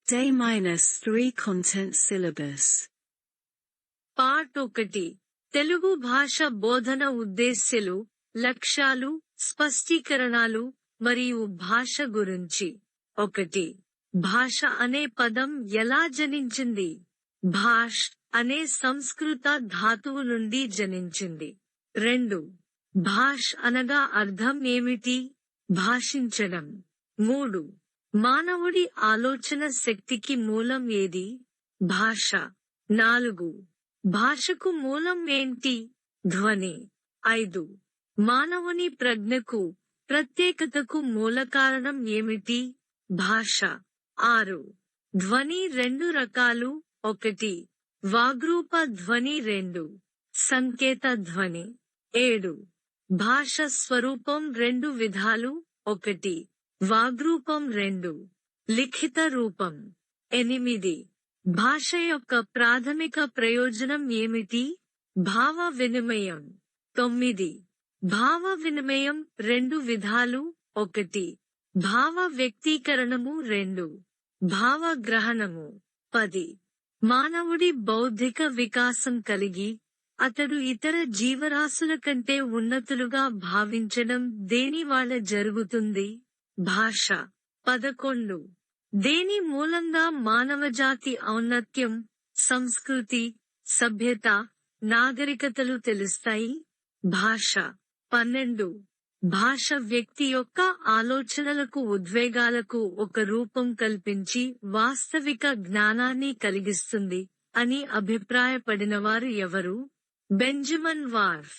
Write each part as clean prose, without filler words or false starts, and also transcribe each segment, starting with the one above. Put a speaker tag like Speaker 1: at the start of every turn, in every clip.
Speaker 1: Day-3 Content Syllabus.
Speaker 2: Part 1 Telugu భాష బోధన ఉద్దేశ్యాలు, లక్ష్యాలు, స్పష్టీకరణలు మరియు భాష గురించి. 1. భాష అనే పదం ఎలా జనించింది? భాష్ అనే సంస్కృత ధాతువు నుండి జనించింది. 2. భాష్ అనగా అర్థం ఏమిటి? భాషించడం. 3. మానవుడి ఆలోచన శక్తికి మూలం ఏది? భాష. 4. భాషకు మూలం ఏంటి? ధ్వని. 5. మానవుని ప్రజ్ఞకు, ప్రత్యేకతకు మూల కారణం ఏమిటి? భాష. 6. ధ్వని రెండు రకాలు. 1. వాగ్రూప ధ్వని. 2. సంకేత ధ్వని. 7. భాష స్వరూపం రెండు విధాలు. 1. వాగ్రూపం. 2. లిఖిత రూపం. 8. భాష యొక్క ప్రాథమిక ప్రయోజనం ఏమిటి? భావ వినిమయం. 9. భావ వినిమయం రెండు విధాలు. 1. భావ వ్యక్తీకరణము. 2. భావ గ్రహణము. 10. మానవుడి బౌద్ధిక వికాసం కలిగి, అతడు ఇతర జీవరాశుల కంటే ఉన్నతులుగా భావించడం దేని వల్ల జరుగుతుంది? భాష. 11. దేని మూలంగా మానవజాతి ఔన్నత్యం, సంస్కృతి, సభ్యత, నాగరికతలు తెలుస్తాయి? భాష. 12. భాష వ్యక్తి యొక్క ఆలోచనలకు, ఉద్వేగాలకు ఒక రూపం కల్పించి వాస్తవిక జ్ఞానాన్ని కలిగిస్తుంది అని అభిప్రాయపడినవారు ఎవరు? Benjamin Whorf.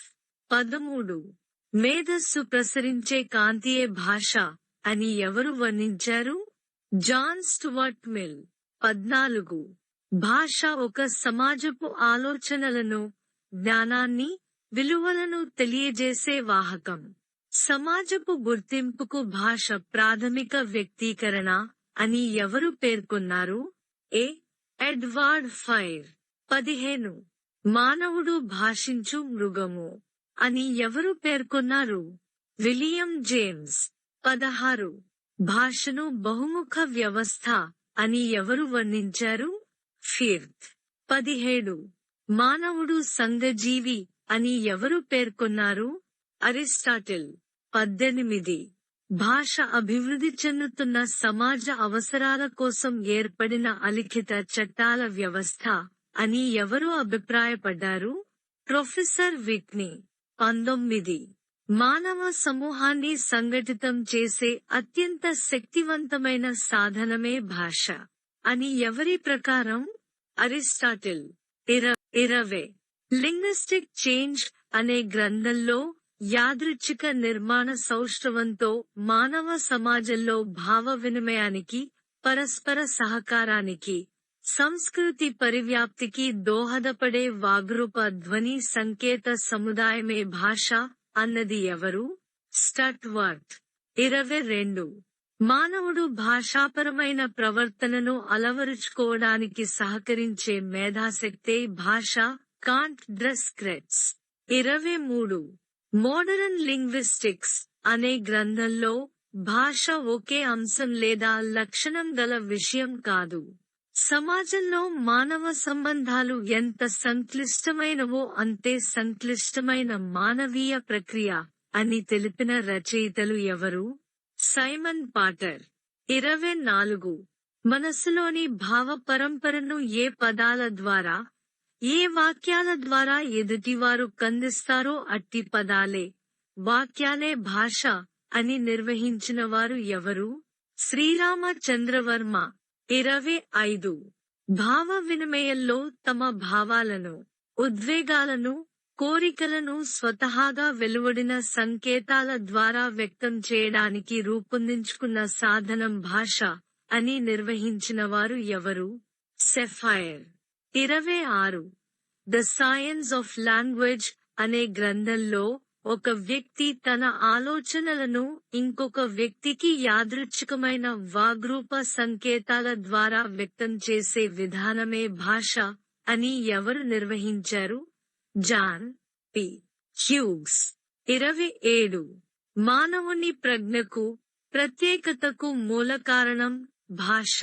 Speaker 2: 13. మేధస్సు ప్రసరించే కాంతియే భాష అని ఎవరు వర్ణించారు? John Stuart Mill. 14. భాష ఒక సమాజపు ఆలోచనలను, జ్ఞానాన్ని, విలువలను తెలియజేసే వాహకం. సమాజపు గుర్తింపుకు భాష ప్రాథమిక వ్యక్తీకరణ అని ఎవరు పేర్కొన్నారు? Edward fire. 15. మానవుడు భాషించు మృగము అని ఎవరు పేర్కొన్నారు? William James. 16. భాషను బహుముఖ వ్యవస్థ అని ఎవరు వర్ణించారు? ఫిర్త్. 17. మానవుడు సంఘజీవి అని ఎవరు పేర్కొన్నారు? అరిస్టాటిల్. 18. భాష అభివృద్ధి చెందుతున్న సమాజ అవసరాల కోసం ఏర్పడిన అలిఖిత చట్టాల వ్యవస్థ అని ఎవరు అభిప్రాయపడ్డారు? Professor Whitney. 19. మానవ సమూహాన్ని సంఘటితం చేసే అత్యంత శక్తివంతమైన సాధనమే భాష అని ఎవరి ప్రకారం? అరిస్టాటిల్. 20. లింగ్విస్టిక్ చేంజ్ అనే గ్రంథంలో యాదృచ్ఛిక నిర్మాణ సౌష్ఠవంతో మానవ సమాజంలో భావ వినిమయానికి, పరస్పర సహకారానికి, సంస్కృతి పరివ్యాప్తికి దోహదపడే వాగ్రూప ధ్వని సంకేత సముదాయమే భాష అన్నది ఎవరు? స్టట్వర్త్. 22. మానవుడు భాషాపరమైన ప్రవర్తనను అలవరుచుకోవడానికి సహకరించే మేధాశక్తే భాష. కాంట్ డ్రెస్క్రెట్స్. 23. మోడరన్ లింగ్విస్టిక్స్ అనే గ్రంథంలో భాష ఒకే అంశం లేదా లక్షణం గల విషయం కాదు. సమాజంలో మానవ సంబంధాలు ఎంత సంక్లిష్టమైనవో అంతే సంక్లిష్టమైన మానవీయ ప్రక్రియ అని తెలిపిన రచయితలు ఎవరు? Simon Potter. 24. మనసులోని భావ పరంపరను ఏ పదాల ద్వారా, ఏ వాక్యాల ద్వారా ఎదుటివారు కందిస్తారో అట్టి పదాలే, వాక్యాలే భాష అని నిర్వహించినవారు ఎవరు? శ్రీరామచంద్రవర్మ. 25. భావ వినిమయంలో తమ భావాలను, ఉద్వేగాలను, కోరికలను స్వతహాగా వెలువడిన సంకేతాల ద్వారా వ్యక్తం చేయడానికి రూపొందించుకున్న సాధనం భాష అని నిర్వహించినవారు ఎవరు? Sapphire. 26. The science of language అనే గ్రంథంలో ఒక వ్యక్తి తన ఆలోచనలను ఇంకొక వ్యక్తికి యాదృచ్ఛికమైన వాగ్రూప సంకేతాల ద్వారా వ్యక్తం చేసే విధానమే భాష అని ఎవరు నిర్వహించారు? John P. హ్యూగ్స్. 27. మానవుని ప్రజ్ఞకు, ప్రత్యేకతకు మూల కారణం భాష.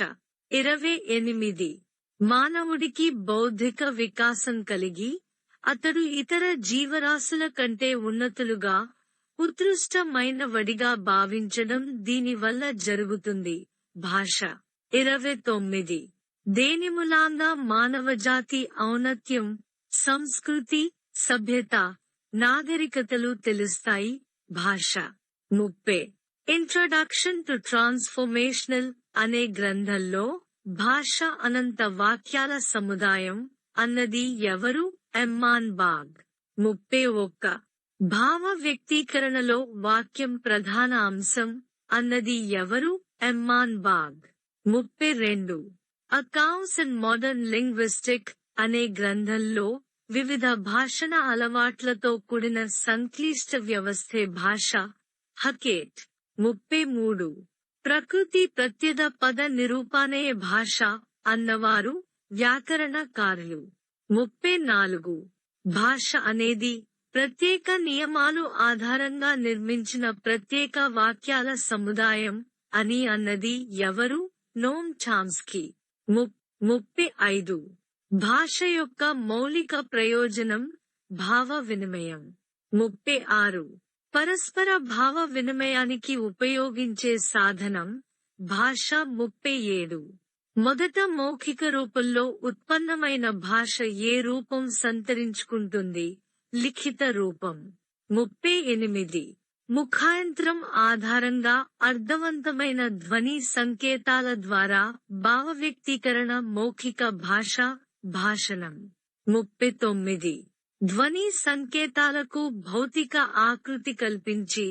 Speaker 2: 28 మానవుడికి బౌద్ధిక వికాసం కలిగి అతడు ఇతర జీవరాశుల కంటే ఉన్నతులుగా ఉత్కృష్టమైన వడిగా భావించడం దీనివల్ల జరుగుతుంది. భాష 29 దేని మూలంగా మానవజాతి ఔన్నత్యం, సంస్కృతి, సభ్యత, నాగరికతలు తెలుస్తాయి. భాష 30 ఇంట్రడక్షన్ టు ట్రాన్స్ఫర్మేషనల్ అనే గ్రంథంలో భాష అనంత వాక్యాల సముదాయం అన్నది ఎవరు? ఎమ్మాన్ బాగ్. 31 భావ వ్యక్తీకరణలో వాక్యం ప్రధాన అంశం అన్నది ఎవరు? ఎమ్మాన్ బాగ్. 32 అకౌంట్స్ అండ్ మోడర్న్ లింగ్విస్టిక్ అనే గ్రంథంలో వివిధ భాషణ అలవాట్లతో కూడిన సంక్లిష్ట వ్యవస్థే భాష. హకేట్. 33 ప్రకృతి ప్రత్యద పద నిరూపణే భాష అన్నవారు వ్యాకరణకారులు. 34 భాష అనేది ప్రత్యేక నియమాలు ఆధారంగా నిర్మించిన ప్రత్యేక వాక్యాల సముదాయం అని అన్నది ఎవరు? నోమ్ చామ్స్కీ. 35 భాష యొక్క మౌలిక ప్రయోజనం భావ వినిమయం. 36 పరస్పర భావ వినిమయానికి ఉపయోగించే సాధనం భాష. 37 మొదట మౌఖిక రూపంలో ఉత్పన్నమైన భాష ఏ రూపం సంతరించుకుంటుంది? లిఖిత రూపం. 38 ముఖాయంత్రం ఆధారంగా అర్థవంతమైన ధ్వని సంకేతాల ద్వారా భావవ్యక్తీకరణ మౌఖిక భాష. భాషణం. 39 ధ్వని సంకేతాలకు భౌతిక ఆకృతి కల్పించి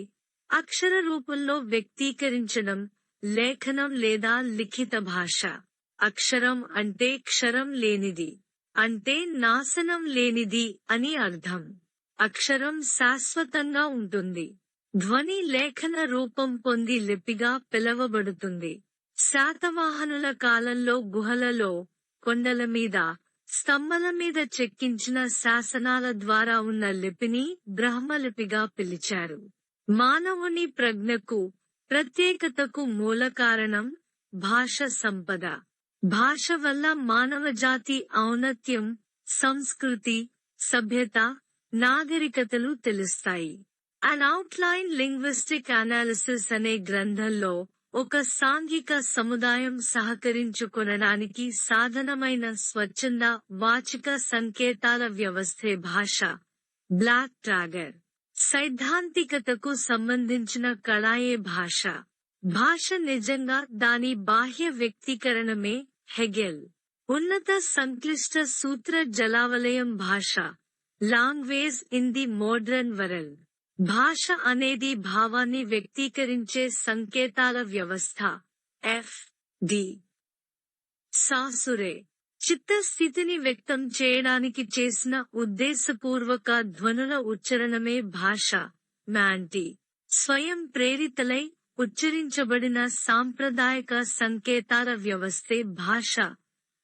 Speaker 2: అక్షర రూపంలో వ్యక్తీకరించడం లేఖనం లేదా లిఖిత భాష. అక్షరం అంటే క్షరం లేనిది, అంటే నాశనం లేనిది అని అర్థం. అక్షరం శాశ్వతంగా ఉంటుంది. ధ్వని లేఖన రూపం పొంది లిపిగా పిలవబడుతుంది. శాతవాహనుల కాలంలో గుహలలో, కొండల మీద, స్తంభాల మీద చెక్కించిన శాసనాల ద్వారా ఉన్న లిపిని బ్రహ్మలిపిగా పిలిచారు. మానవుని ప్రజ్ఞకు, ప్రత్యేకతకు మూల కారణం భాష సంపద. భాష వల్ల మానవజాతి ఔన్నత్యం, సంస్కృతి, సభ్యత, నాగరికతలు తెలుస్తాయి. అన్ అవుట్లైన్ లింగ్విస్టిక్ అనాలిసిస్ అనే గ్రంథంలో ఒక సాంఘిక సముదాయం సహకరించుకొనడానికి సాధనమైన స్వచ్ఛంద వాచిక సంకేతాల వ్యవస్థే భాష. Black Trager. సైద్ధాంతికతకు సంబంధించిన కళాయే భాష. భాష నిజంగా దాని బాహ్య వ్యక్తీకరణమే. హెగెల్. ఉన్నత సంక్లిష్ట సూత్ర జలావలయం భాష. Language in the modern world. భాష అనేది భావాన్ని వ్యక్తీకరించే సంకేతాల వ్యవస్థ. ఎఫ్. డి. సాసురే. చిత్తస్థితిని వ్యక్తం చేయడానికి చేసిన ఉద్దేశపూర్వక ధ్వనుల ఉచ్చారణమే భాష. మ్యాంటి. స్వయం ప్రేరితలై ఉచ్చరించబడిన సాంప్రదాయక సంకేతాల వ్యవస్థే భాష.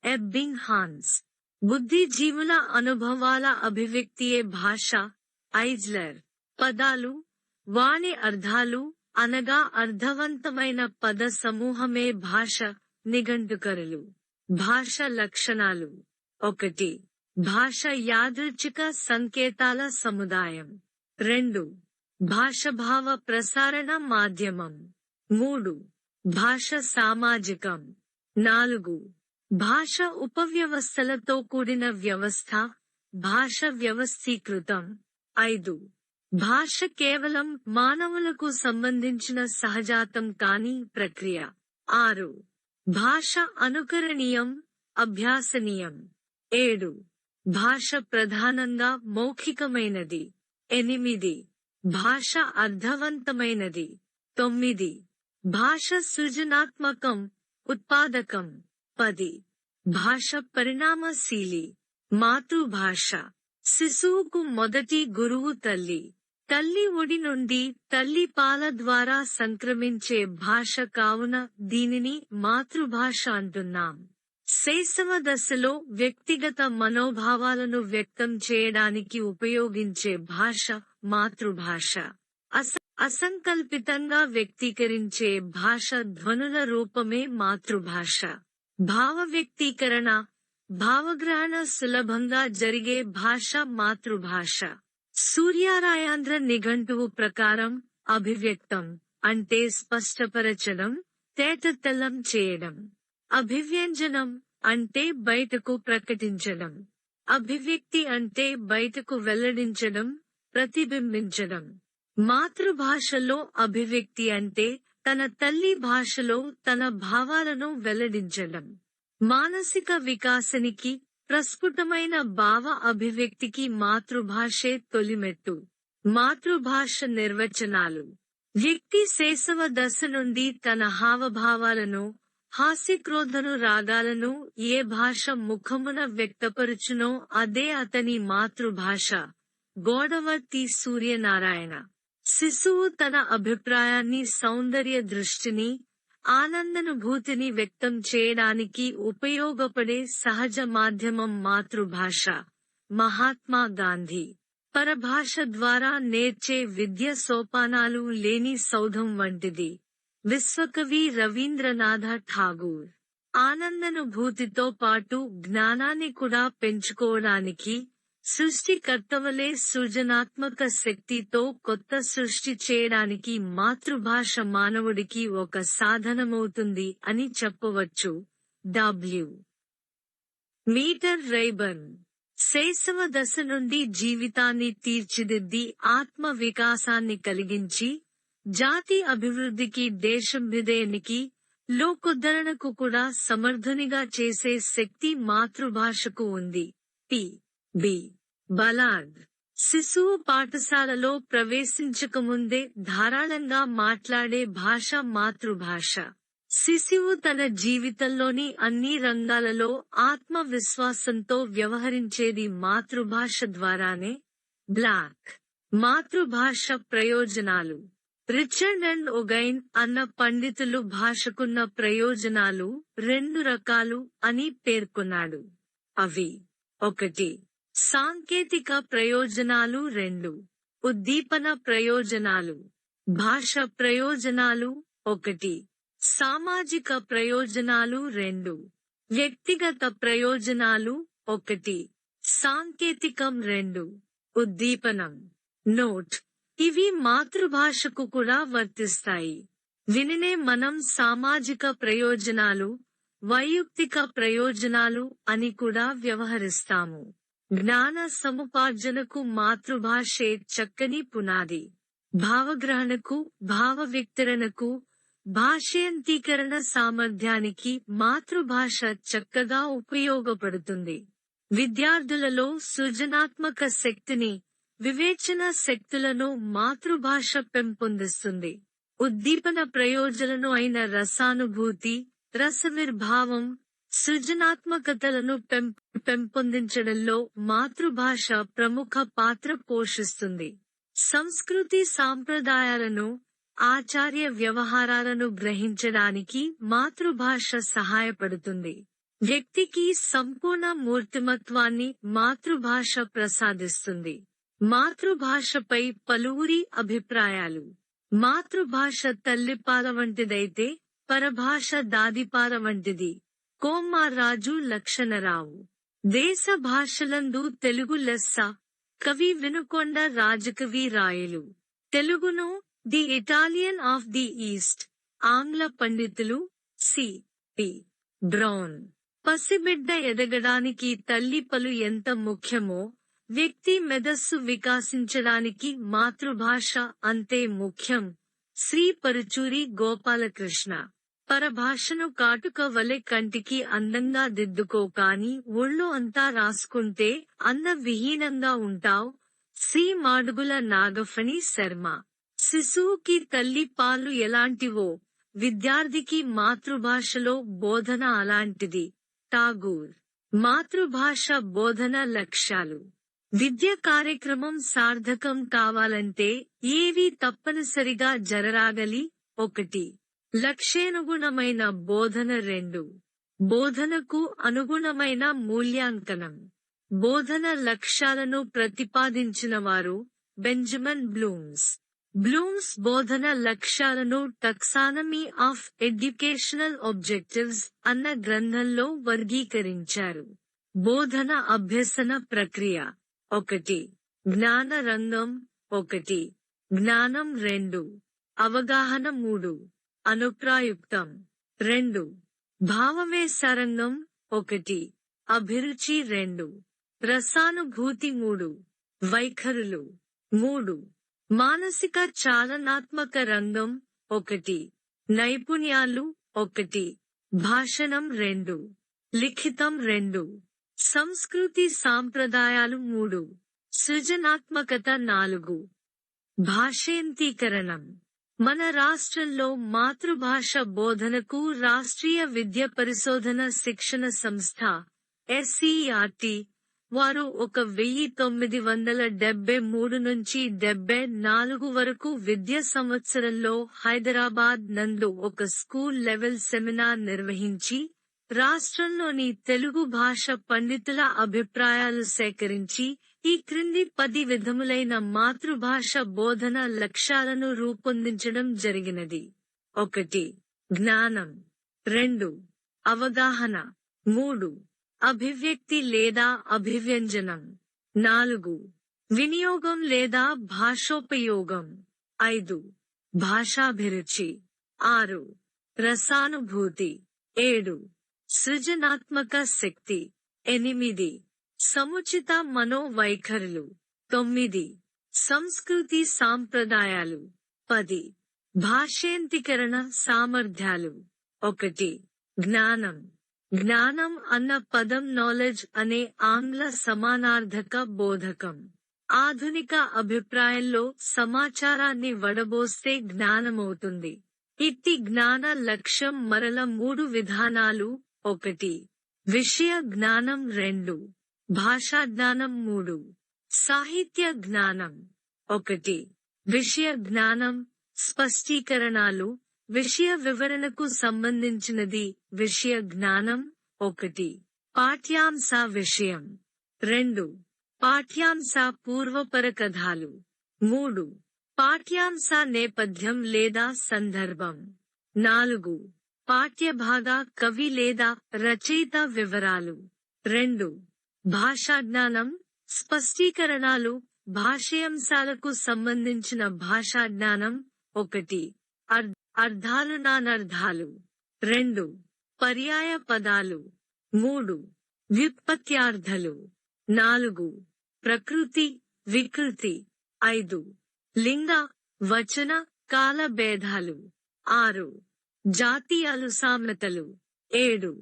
Speaker 2: ఎబ్బింగ్ హాన్స్. బుద్ధిజీవుల అనుభవాల అభివ్యక్తియే భాష. ఐజ్లర్. పదాలు, వాని అర్థాలు అనగా అర్థవంతమైన పద సమూహమే భాష. నిఘంటుకరులు. భాష లక్షణాలు. 1 భాష యాదృచ్ఛిక సంకేతాల సముదాయం. 2 భాష భావ ప్రసారణ మాధ్యమం. 3 భాష సామాజికం. 4 భాష ఉపవ్యవస్థలతో కూడిన వ్యవస్థ. భాష వ్యవస్థీకృతం. 5 భాష కేవలం మానవులకు సంబంధించిన సహజాతం కాని ప్రక్రియ. 6 భాష అనుకరణీయం, అభ్యాసనీయం. 7 భాష ప్రధానంగా మౌఖికమైనది. 8 భాష అర్థవంతమైనది. 9 భాష సృజనాత్మకం, ఉత్పాదకం. 10 భాష పరిణామశీలి. మాతృభాష. శిశువుకు మొదటి గురువు తల్లి. తల్లి ఒడి నుండి తల్లి పాల ద్వారా సంక్రమించే భాష కావున దీనిని మాతృభాష అంటున్నాం. శైశవ దశలో వ్యక్తిగత మనోభావాలను వ్యక్తం చేయడానికి ఉపయోగించే భాష మాతృభాష. అసంకల్పితంగా వ్యక్తీకరించే భాష ధ్వనుల రూపమే మాతృభాష. భావ వ్యక్తీకరణ, భావగ్రహణ సులభంగా జరిగే భాష మాతృభాష. సూర్యారాయాంధ్ర నిఘంటువు ప్రకారం అభివ్యక్తం అంటే స్పష్టపరచడం, తేటతెల్లం చేయడం. అభివ్యంజనం అంటే బయటకు ప్రకటించడం. అభివ్యక్తి అంటే బయటకు వెల్లడించడం, ప్రతిబింబించడం. మాతృభాషలో అభివ్యక్తి అంటే తన తల్లి భాషలో తన భావాలను వెల్లడించడం. మానసిక వికాసానికి, ప్రస్ఫుటమైన భావ అభివ్యక్తికి మాతృభాషే తొలిమెట్టు. మాతృభాష నిర్వచనాలు. వ్యక్తి శైశవ దశ నుండి తన హావభావాలను, హాస్యక్రోధను రాగాలను ఏ భాష ముఖమున వ్యక్తపరుచునో అదే అతని మాతృభాష. గోడవర్తి సూర్యనారాయణ. శిశువు తన అభిప్రాయాన్ని, సౌందర్య దృష్టిని, ఆనందానుభూతిని వ్యక్తం చేయడానికి ఉపయోగపడే సహజ మాధ్యమం మాతృభాష. మహాత్మా గాంధీ. పరభాష ద్వారా నేర్చే విద్య సోపానాలు లేని సౌధం వంటిది. విశ్వకవి రవీంద్రనాథ ఠాగూర్. ఆనందానుభూతితో పాటు జ్ఞానాన్ని కూడా పెంచుకోవడానికి, సృష్టికర్తవలే సృజనాత్మక శక్తితో కొత్త సృష్టి చేయడానికి మాతృభాష మానవుడికి ఒక సాధనమవుతుంది అని చెప్పవచ్చు. డబ్ల్యూ. మీటర్ రైబర్న్. శైశవ దశ నుండి జీవితాన్ని తీర్చిదిద్ది ఆత్మ వికాసాన్ని కలిగించి, జాతి అభివృద్ధికి, దేశాభ్యుదయానికి, లోకోద్ధరణకు కూడా సమర్థునిగా చేసే శక్తి మాతృభాషకు ఉంది. పి. బి. బలార్డ్. శిశువు పాఠశాలలో ప్రవేశించకముందే ధారాళంగా మాట్లాడే భాష మాతృభాష. శిశువు తన జీవితంలోని అన్ని రంగాలలో ఆత్మవిశ్వాసంతో వ్యవహరించేది మాతృభాష ద్వారానే. బ్లాక్. మాతృభాష ప్రయోజనాలు. రిచర్డ్ అండ్ ఒగైన్ అన్న పండితులు భాషకున్న ప్రయోజనాలు 2 రకాలు అని పేర్కొన్నాడు. అవి: 1. సాంకేతిక ప్రయోజనాలు. 2. ఉద్దీపన ప్రయోజనాలు. భాష ప్రయోజనాలు. 1. సామాజిక ప్రయోజనాలు. 2. వ్యక్తిగత ప్రయోజనాలు. 1. సాంకేతికం. 2. ఉద్దీపనం. నోట్: ఇవి మాతృభాషకు కూడా వర్తిస్తాయి. వినినే మనం సామాజిక ప్రయోజనాలు, వైయక్తిక ప్రయోజనాలు అని కూడా వ్యవహరిస్తాము. జ్ఞాన సముపార్జనకు మాతృభాషే చక్కని పునాది. భావగ్రహణకు, భావ వ్యక్తరణకు, భాషాంతీకరణ సామర్థ్యానికి మాతృభాష చక్కగా ఉపయోగపడుతుంది. విద్యార్థులలో సృజనాత్మక శక్తిని, వివేచన శక్తులను మాతృభాష పెంపొందిస్తుంది. ఉద్దీపన ప్రయోజనాలు అయిన రసానుభూతి, రసవిర్భావం, సృజనాత్మకతలను పెంపొందించడంలో మాతృభాష ప్రముఖ పాత్ర పోషిస్తుంది. సంస్కృతి సాంప్రదాయాలను, ఆచార్య వ్యవహారాలను గ్రహించడానికి మాతృభాష సహాయపడుతుంది. వ్యక్తికి సంపూర్ణ మూర్తిమత్వాన్ని మాతృభాష ప్రసాదిస్తుంది. మాతృభాషపై పలువురి అభిప్రాయాలు. మాతృభాష తల్లిపాల వంటిదైతే పరభాష దాదిపాల వంటిది. కోమ్మారాజు లక్షణరావు. దేశ భాషలందు తెలుగు లెస్స. కవి వినుకొండ రాజకవి రాయలు. తెలుగును the Italian of the east. ఆంగ్ల పండితులు సి. పి. బ్రౌన్. పసిబిడ్డ ఎదగడానికి తల్లిపలు ఎంత ముఖ్యమో, వ్యక్తి మేధస్సు వికాసించడానికి మాతృభాష అంతే ముఖ్యం. శ్రీ పరుచూరి గోపాలకృష్ణ. పరభాషను కాటుక వలె కంటికి అందంగా దిద్దుకో కాని ఒళ్ళు అంతా రాసుకుంటే అన్న విహీనంగా ఉంటావ్. శ్రీ మాడుగుల నాగఫణి శర్మ. శిశువుకి తల్లి పాలు ఎలాంటివో, విద్యార్థికి మాతృభాషలో బోధన అలాంటిది. ఠాగూర్. మాతృభాష బోధన లక్ష్యాలు. విద్య కార్యక్రమం సార్థకం కావాలంటే ఏవి తప్పనిసరిగా జరగాలి? 1. లక్ష్యానుగుణమైన బోధన. 2. బోధనకు అనుగుణమైన మూల్యాంకనం. బోధన లక్ష్యాలను ప్రతిపాదించినవారు బెంజమిన్ బ్లూమ్స్. బ్లూమ్స్ బోధన లక్ష్యాలను టాక్సానమీ ఆఫ్ ఎడ్యుకేషనల్ ఆబ్జెక్టివ్స్ అన్న గ్రంథంలో వర్గీకరించారు. బోధన అభ్యసన ప్రక్రియ 1. జ్ఞాన రంగం 1. జ్ఞానం 2. అవగాహన 3. అనుప్రాయుక్తం 2. భావవేశారంగం 1. అభిరుచి 2. రసానుభూతి 3. వైఖరులు 3. మానసిక చాలనాత్మక రంగం 1. నైపుణ్యాలు 1. భాషణం 2. లిఖితం 2. సంస్కృతి సాంప్రదాయాలు 3. సృజనాత్మకత 4. భాషేంతీకరణం. మన రాష్ట్రంలో మాతృభాష బోధనకు రాష్ట్రీయ విద్య పరిశోధన శిక్షణ సంస్థ SCERT వారు 1973 నుంచి 74 వరకు విద్యా సంవత్సరంలో హైదరాబాద్ నందు ఒక స్కూల్ లెవెల్ సెమినార్ నిర్వహించి రాష్ట్రంలోని తెలుగు భాష పండితుల అభిప్రాయాలు సేకరించి ఈ క్రింది 10 విధములైన మాతృభాష బోధన లక్ష్యాలను రూపొందించడం జరిగినది. 1. జ్ఞానం 2. అవగాహన 3. అభివ్యక్తి లేదా అభివ్యంజనం 4. వినియోగం లేదా భాషోపయోగం 5. భాషాభిరుచి 6. రసానుభూతి 7. సృజనాత్మక శక్తి 8. సముచిత మనోవైఖరులు 9. సంస్కృతి సాంప్రదాయాలు 10. భాషేంతీకరణ సామర్థ్యాలు 1. జ్ఞానం. జ్ఞానం అన్న పదం నాలెడ్జ్ అనే ఆంగ్ల సమానార్థక బోధకం. ఆధునిక అభిప్రాయంలో సమాచారాన్ని వడబోస్తే జ్ఞానమవుతుంది. ఇట్టి జ్ఞాన లక్ష్యం మరల 3 విధానాలు. 1. విషయ జ్ఞానం 2. భాషా జ్ఞానం 3. సాహిత్య జ్ఞానం 1. విషయ జ్ఞానం స్పష్టీకరణాలు విషయ వివరణకు సంబంధించినది. విషయ జ్ఞానం 1. పాఠ్యాంశ విషయం 2. పాఠ్యాంశ పూర్వపరకథాలు 3. పాఠ్యాంశ నేపథ్యం లేదా సందర్భం 4. పాఠ్యభాగ కవి లేదా రచయిత వివరాలు 2. భాషాజ్ఞానం స్పష్టీకరణాలు భాషాంశాలకు సంబంధించిన భాషాజ్ఞానం 1. అర్థాలు నానర్థాలు 2. పర్యాయ పదాలు 3. వ్యుత్పత్త్యార్థాలు 4. ప్రకృతి వికృతి 5. లింగ వచన కాల భేదాలు 6. జాతీయాలు సామెతలు 7.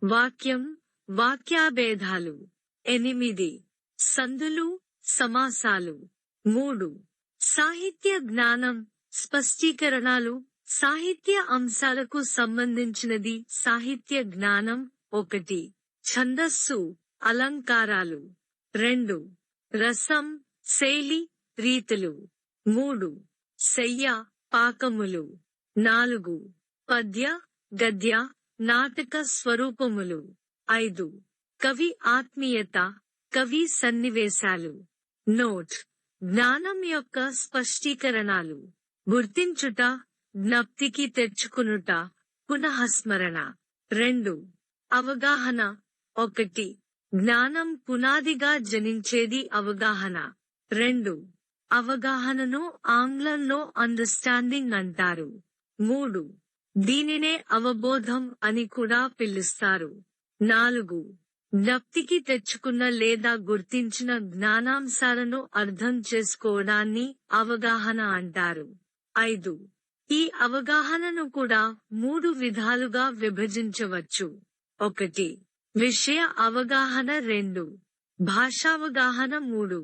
Speaker 2: వాక్యం వాక్యాభేదాలు 8. సందులు సమాసాలు 3. సాహిత్య జ్ఞానం స్పష్టీకరణాలు సాహిత్య అంశాలకు సంబంధించినది. సాహిత్య జ్ఞానం 1. ఛందస్సు అలంకారాలు 2. రసం శైలి రీతులు 3. శయ్య పాకములు 4. పద్య గద్య నాటక స్వరూపములు 5. కవి ఆత్మీయత కవి సన్నివేశాలు. నోట్. జ్ఞానం యొక్క స్పష్టీకరణాలు గుర్తించుట జ్ఞప్తికి తెచ్చుకునుట పునఃస్మరణ 2. అవగాహన 1. జ్ఞానం పునాదిగా జనించేది అవగాహన 2. అవగాహనను ఆంగ్లంలో అండర్స్టాండింగ్ అంటారు 3. దీనినే అవబోధం అని కూడా పిలుస్తారు 4. జ్ఞప్తికి తెచ్చుకున్న లేదా గుర్తించిన జ్ఞానాంశాలను అర్థం చేసుకోవడాన్ని అవగాహన అంటారు 5. ఈ అవగాహనను కూడా 3 విధాలుగా విభజించవచ్చు. 1. విషయ అవగాహన 2. భాషావగాహన 3.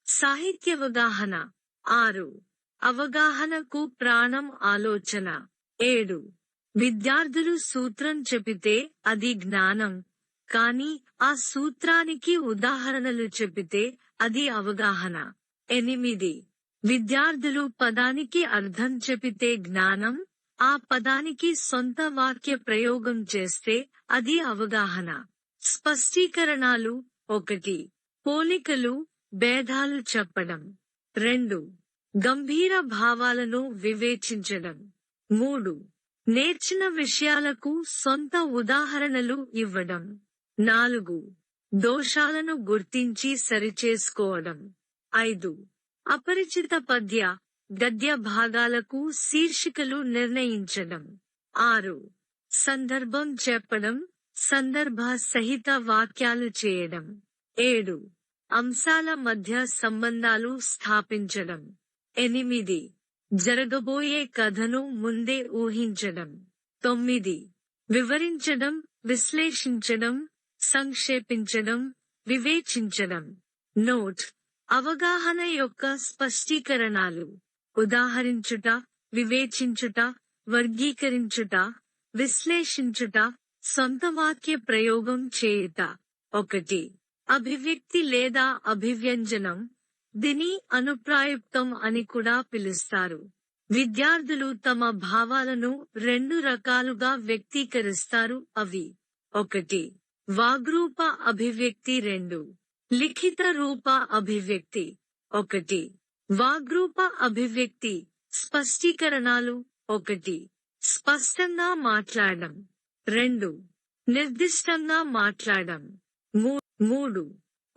Speaker 2: సాహిత్యవగాహన 6. అవగాహనకు ప్రాణం ఆలోచన 7. విద్యార్థులు సూత్రం చెబితే అది జ్ఞానం కానీ ఆ సూత్రానికి ఉదాహరణలు చెబితే అది అవగాహన 8. విద్యార్థులు పదానికి అర్థం చెబితే జ్ఞానం ఆ పదానికి సొంత వాక్య ప్రయోగం చేస్తే అది అవగాహన. స్పష్టీకరణాలు 1. పోలికలు భేదాలు చెప్పడం 2. గంభీర భావాలను వివేచించడం. 3. నేర్చిన విషయాలకు సొంత ఉదాహరణలు ఇవ్వడం. 4. దోషాలను గుర్తించి సరిచేసుకోవడం. 5. అపరిచిత పద్య, గద్య భాగాలకు శీర్షికలు నిర్ణయించడం. 6. సందర్భం చెప్పడం, సందర్భ సహిత వాక్యాలు చేయడం. 7. అంశాల మధ్య సంబంధాలు స్థాపించడం. 8. జరగబోయే కథను ముందే ఊహించడం. 9. వివరించడం, విశ్లేషించడం, సంక్షేపించడం, వివేచించడం. నోట్: అవగాహన యొక్క స్పష్టీకరణాలు: ఉదాహరించుట, వివేచించుట, వర్గీకరించుట, విశ్లేషించుట, సొంత వాక్య ప్రయోగం చేయుట. 1. అభివ్యక్తి లేదా అభివ్యంజనం. దీని అనుప్రాయుక్తం అని కూడా పిలుస్తారు. విద్యార్థులు తమ భావాలను 2 రకాలుగా వ్యక్తీకరిస్తారు. అవి: 1. వాగ్రూప అభివ్యక్తి. 2. లిఖిత రూప అభివ్యక్తి. 1. వాగ్రూప అభివ్యక్తి స్పష్టీకరణాలు. 1. స్పష్టంగా మాట్లాడడం. 2. నిర్దిష్టంగా మాట్లాడడం. 3.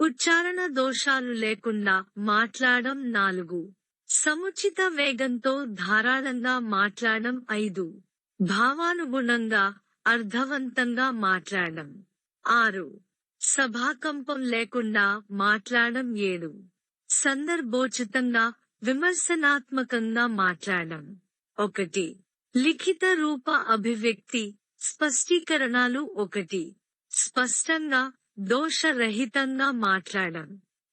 Speaker 2: ఉచ్చారణ దోషాలు లేకుండా మాట్లాడడం. 4. సముచిత వేగంతో ధారాళంగా మాట్లాడడం. 5. భావానుగుణంగా, అర్థవంతంగా మాట్లాడడం. 6. సభాకంపం లేకుండా మాట్లాడడం. 7. సందర్భోచితంగా, విమర్శనాత్మకంగా మాట్లాడడం. 1. లిఖిత రూప అభివ్యక్తి స్పష్టీకరణాలు. 1. స్పష్టంగా, దోషరహితంగా మాట్లాడడం.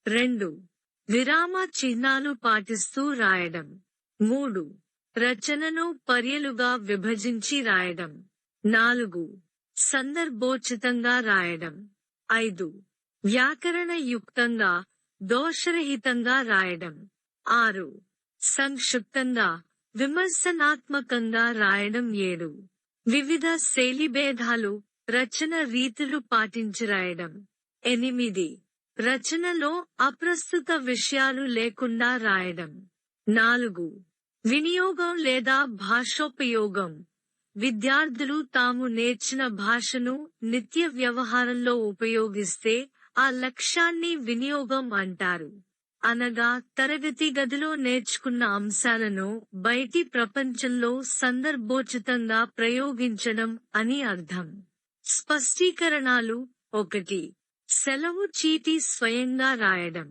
Speaker 2: 2. విరామ చిహ్నాలు పాటిస్తూ రాయడం. 3. రచనను పర్యాలుగా విభజించి రాయడం. 4. సందర్భోచితంగా రాయడం. 5. వ్యాకరణయుక్తంగా, దోషరహితంగా రాయడం. 6. సంక్షిప్తంగా, విమర్శనాత్మకంగా రాయడం. 7. వివిధ శైలిభేదాలు, రచన రీతులు పాటించి రాయడం. 8. రచనలో అప్రస్తుత విషయాలు లేకుండా రాయడం. 4. వినియోగం లేదా భాషోపయోగం. విద్యార్థులు తాము నేర్చిన భాషను నిత్య వ్యవహారంలో ఉపయోగిస్తే ఆ లక్ష్యాన్ని వినియోగం అంటారు. అనగా తరగతి గదిలో నేర్చుకున్న అంశాలను బయటి ప్రపంచంలో సందర్భోచితంగా ప్రయోగించడం అని అర్థం. స్పష్టీకరణాలు. 1. సెలవు చీటీ స్వయంగా రాయడం.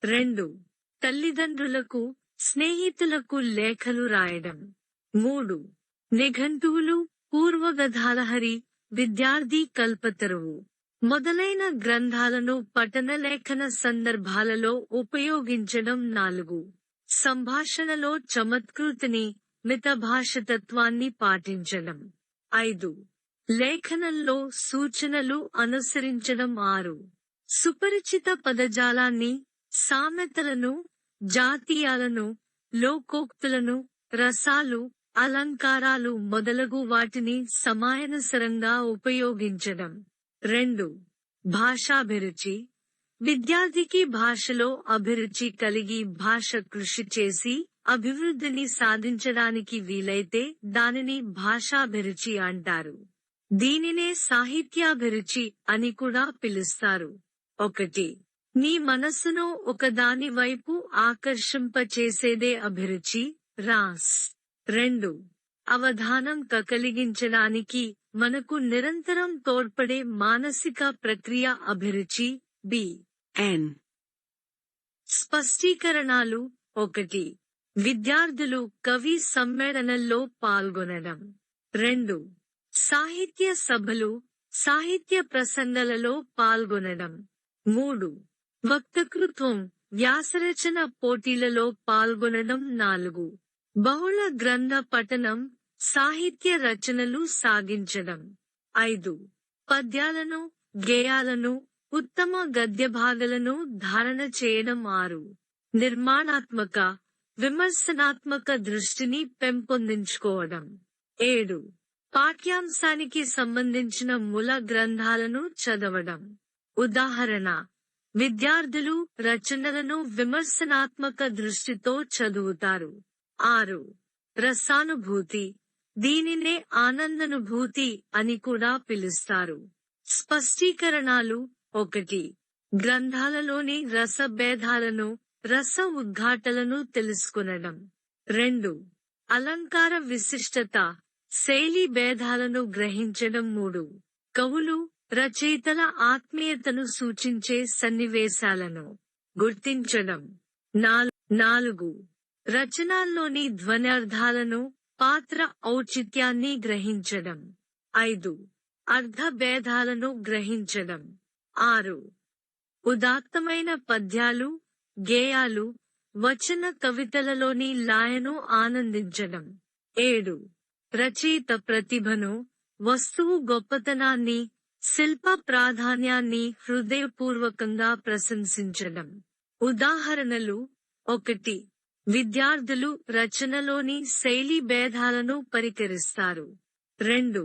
Speaker 2: 2. తల్లిదండ్రులకు, స్నేహితులకు లేఖలు రాయడం. 3. నిఘంటువులు, పూర్వగధాలహరి, విద్యార్థి కల్పతరువు మొదలైన గ్రంథాలను పఠనలేఖన సందర్భాలలో ఉపయోగించడం. 4. సంభాషణలో చమత్కృతిని, మితభాషతత్వాన్ని పాటించడం. 5. లేఖనంలో సూచనలు అనుసరించడం. 6. సుపరిచిత పదజాలాన్ని, సామెతలను, జాతీయాలను, లోకోక్తులను, రసాలు, అలంకారాలు మొదలగు వాటిని సమయానుసారంగా ఉపయోగించడం. 2. భాషాభిరుచి. విద్యార్థికి భాషలో అభిరుచి కలిగి భాష కృషి చేసి అభివృద్ధిని సాధించడానికి వీలైతే దానిని భాషాభిరుచి అంటారు. దీనినే సాహిత్యాభిరుచి అని కూడా పిలుస్తారు. 1. నీ మనస్సును ఒకదాని వైపు ఆకర్షింపచేసేదే అభిరుచి. రాస్. 2. అవధానం కలిగించడానికి మనకు నిరంతరం తోడ్పడే మానసిక ప్రక్రియ అభిరుచి. బి.
Speaker 1: N.
Speaker 2: స్పష్టీకరణాలు. 1. విద్యార్థులు కవి సమ్మేళనంలో పాల్గొనడం. 2. సాహిత్య సభలు, సాహిత్య ప్రసంగాలలో పాల్గొనడం. 3. వక్తృత్వం, వ్యాసరచన పోటీలలో పాల్గొనడం. 4. బహుళ గ్రంథ పఠనం, సాహిత్య రచనలు సాగించడం. 5. పద్యాలను, గేయాలను, ఉత్తమ గద్యభాగాలను ధారణ చేయడం. 6. నిర్మాణాత్మక, విమర్శనాత్మక దృష్టిని పెంపొందించుకోవడం. 7. పాఠ్యాంశానికి సంబంధించిన మూల గ్రంథాలను చదవడం. ఉదాహరణ: విద్యార్థులు రచనలను విమర్శనాత్మక దృష్టితో చదువుతారు. 6. రసానుభూతి. దీనినే ఆనందానుభూతి అని కూడా పిలుస్తారు. స్పష్టీకరణాలు. 1. గ్రంథాలలోని రసభేదాలను, రస ఉద్ఘాటలను తెలుసుకొనడం. 2. అలంకార విశిష్టత, శైలి భేదాలను గ్రహించడం. 3. కవులు, రచయితల ఆత్మీయతను సూచించే సన్నివేశాలను గుర్తించడం. 4. రచనల్లోని ధ్వన్యార్థాలను, పాత్ర ఔచిత్యాన్ని గ్రహించడం. 5. అర్థ భేదాలను గ్రహించడం. 6. ఉదాత్తమైన పద్యాలు, గేయాలు, వచన కవితలలోని లయను ఆనందించడం. 7. రచయిత ప్రతిభను, వస్తువు గొప్పతనాన్ని, శిల్ప ప్రాధాన్యాన్ని హృదయపూర్వకంగా ప్రశంసించడం. ఉదాహరణలు. 1. విద్యార్థులు రచనలోని శైలి భేదాలను పరికరిస్తారు. 2.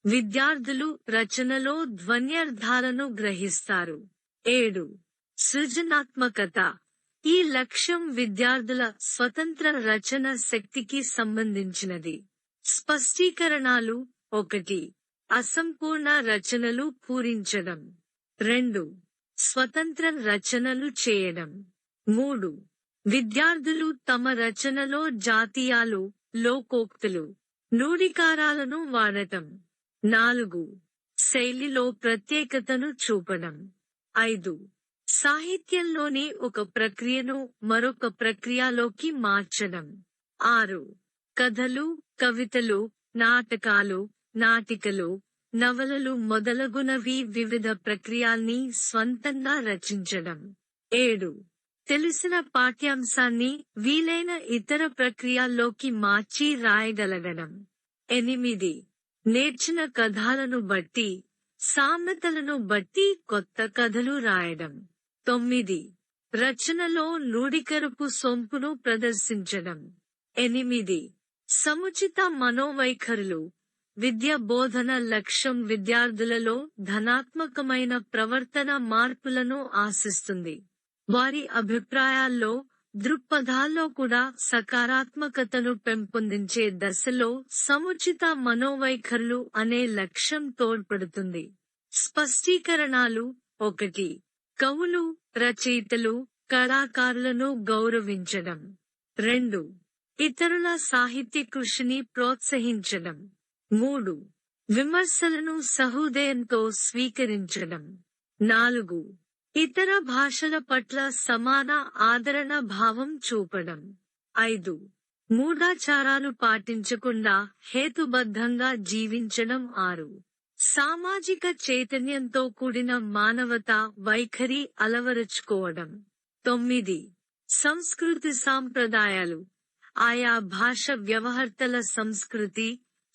Speaker 2: విద్యార్థులు రచనలో ధ్వన్యార్థాలను గ్రహిస్తారు. 7. సృజనాత్మకత. ఈ లక్ష్యం విద్యార్థుల స్వతంత్ర రచన శక్తికి సంబంధించినది. స్పష్టీకరణాలు. 1. అసంపూర్ణ రచనలు పూరించడం. 2. స్వతంత్ర రచనలు చేయడం. 3. విద్యార్థులు తమ రచనలో జాతీయాలు, లోకోక్తులు, నుడికారాలను వాడటం. 4. శైలిలో ప్రత్యేకతను చూపడం. 5. సాహిత్యంలోని ఒక ప్రక్రియను మరొక ప్రక్రియలోకి మార్చడం. 6. కథలు, కవితలు, నాటకాలు, నాటికలు, నవలలు మొదలగునవి వివిధ ప్రక్రియల్ని స్వంతంగా రచించడం. 7. తెలిసిన పాఠ్యాంశాన్ని వీలైన ఇతర ప్రక్రియల్లోకి మార్చి రాయగలగడం. 8. నేర్చిన కథలను బట్టి, సామెతలను బట్టి కొత్త కథలు రాయడం. 9. రచనలో నుడికరపు సొంపును ప్రదర్శించడం. 8. సముచిత మనోవైఖరులు. విద్య బోధన లక్ష్యం విద్యార్థులలో ధనాత్మకమైన ప్రవర్తన మార్పులను ఆశిస్తుంది. వారి అభిప్రాయాల్లో, దృక్పథాల్లో కూడా సకారాత్మకతను పెంపొందించే దశలో సముచిత మనోవైఖరులు అనే లక్ష్యం తోడ్పడుతుంది. స్పష్టీకరణాలు. 1. కవులు, రచయితలు, కళాకారులను గౌరవించడం. 2. ఇతరుల సాహిత్య కృషిని ప్రోత్సహించడం. 3. విమర్శలను సహృదయంతో స్వీకరించడం. 4. ఇతర భాషల పట్ల సమాన ఆదరణ భావం చూపడం. 5. మూఢాచారాలు పాటించకుండా హేతుబద్ధంగా జీవించడం. 6. సామాజిక చైతన్యంతో కూడిన మానవతా వైఖరి అలవరుచుకోవడం. 9. సంస్కృతి సాంప్రదాయాలు. ఆయా భాష వ్యవహర్తల సంస్కృతి,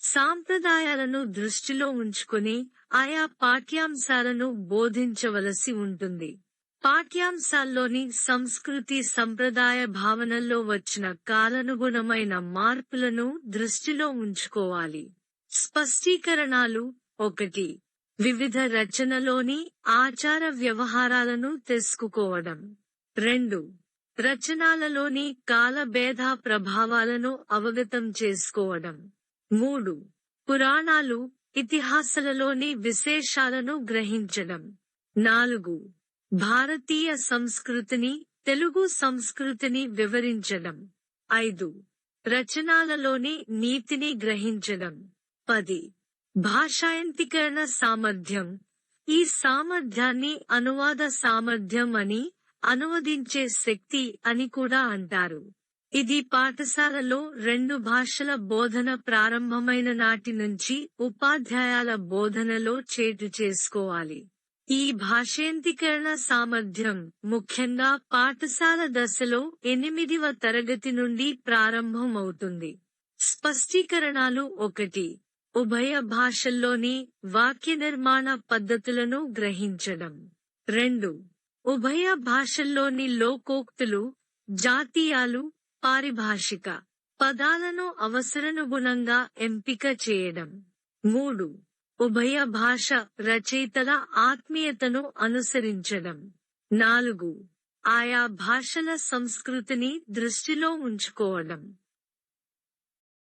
Speaker 2: సాంప్రదాయాలను దృష్టిలో ఉంచుకుని ఆయా పాఠ్యాంశాలను బోధించవలసి ఉంటుంది. పాఠ్యాంశాల్లోని సంస్కృతి సంప్రదాయ భావనల్లో వచ్చిన కాలానుగుణమైన మార్పులను దృష్టిలో ఉంచుకోవాలి. స్పష్టీకరణాలు. 1. వివిధ రచనలోని ఆచార వ్యవహారాలను తెలుసుకోవడం. 2. రచనలలోని కాలభేద ప్రభావాలను అవగతం చేసుకోవడం. 3. పురాణాలు, ఇతిహాసాలలోని విశేషాలను గ్రహించడం. 4. భారతీయ సంస్కృతిని, తెలుగు సంస్కృతిని వివరించడం. 5. రచనలలోని నీతిని గ్రహించడం. 10. భాషాంతీకరణ సామర్థ్యం. ఈ సామర్థ్యాన్ని అనువాద సామర్థ్యం అని, అనువదించే శక్తి అని కూడా అంటారు. ఇది పాఠశాలలో 2 భాషల బోధన ప్రారంభమైన నాటి నుంచి ఉపాధ్యాయుల బోధనలో చేటు చేసుకోవాలి. ఈ భాషాంతీకరణ సామర్థ్యం ముఖ్యంగా పాఠశాల దశలో 8వ తరగతి నుండి ప్రారంభమవుతుంది. స్పష్టీకరణాలు. 1. ఉభయ భాషల్లోని వాక్య నిర్మాణ పద్ధతులను గ్రహించడం. 2. ఉభయ భాషల్లోని లోకోక్తులు, జాతీయాలు, పారిభాషిక పదాలను అవసరానుగుణంగా ఎంపిక చేయడం. 3. ఉభయ భాష రచయితల ఆత్మీయతను అనుసరించడం. 4. ఆయా భాషల సంస్కృతిని దృష్టిలో ఉంచుకోవడం.